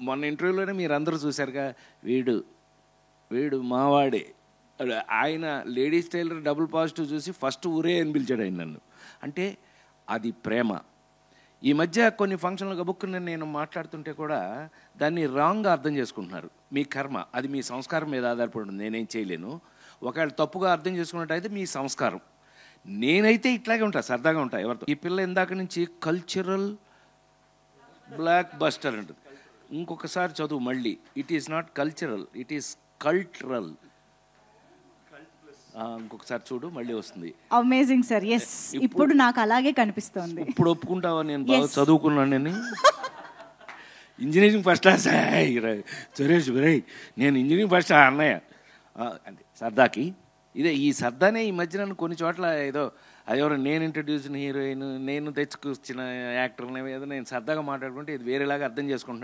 మొన్న ఇంటర్వ్యూలోనే మీరు అందరూ చూశారుగా, వీడు వీడు మావాడే. ఆయన లేడీస్ టైలర్ డబుల్ పాజిటివ్ చూసి ఫస్ట్ ఊరే అని పిలిచాడు ఆయన నన్ను. అంటే అది ప్రేమ. ఈ మధ్య కొన్ని ఫంక్షన్లు గబుక్కుని నేను మాట్లాడుతుంటే కూడా దాన్ని రాంగ్గా అర్థం చేసుకుంటున్నారు. మీ కర్మ, అది మీ సంస్కారం మీద ఆధారపడి ఉంటుంది, నేనేం చేయలేను. ఒకవేళ తప్పుగా అర్థం చేసుకున్నట్టయితే మీ సంస్కారం. నేనైతే ఇట్లాగే ఉంటా, సరదాగా ఉంటా ఎవరితో. ఈ పిల్ల ఇందాక నుంచి కల్చరల్ బ్లాక్ బస్టర్ అంటుంది. ఇంకొకసారి చదువు మళ్ళీ. It is not cultural, it is cultural. ఇంకొకసారి చూడు, మళ్ళీ వస్తుంది. Amazing sir. ఎస్, ఇప్పుడు నాకు అలాగే కనిపిస్తుంది. ఇప్పుడు ఒప్పుకుంటావా నేను బాగా చదువుకున్నాను నేను? ఇంజనీరింగ్ ఫస్ట్ క్లాస్ సురేష్ రై, నేను ఇంజనీరింగ్ ఫస్ట్ అన్నయ్య అంటే సరదాకి. ఇదే ఈ సరదానే ఈ మధ్యన కొన్ని చోట్ల ఏదో అదెవరో నేను ఇంట్రడ్యూస్ హీరోయిన్, నేను తెచ్చుకొచ్చిన యాక్టర్ని ఏదో నేను సరదాగా మాట్లాడుకుంటే ఇది వేరేలాగా అర్థం చేసుకుంటున్నాను.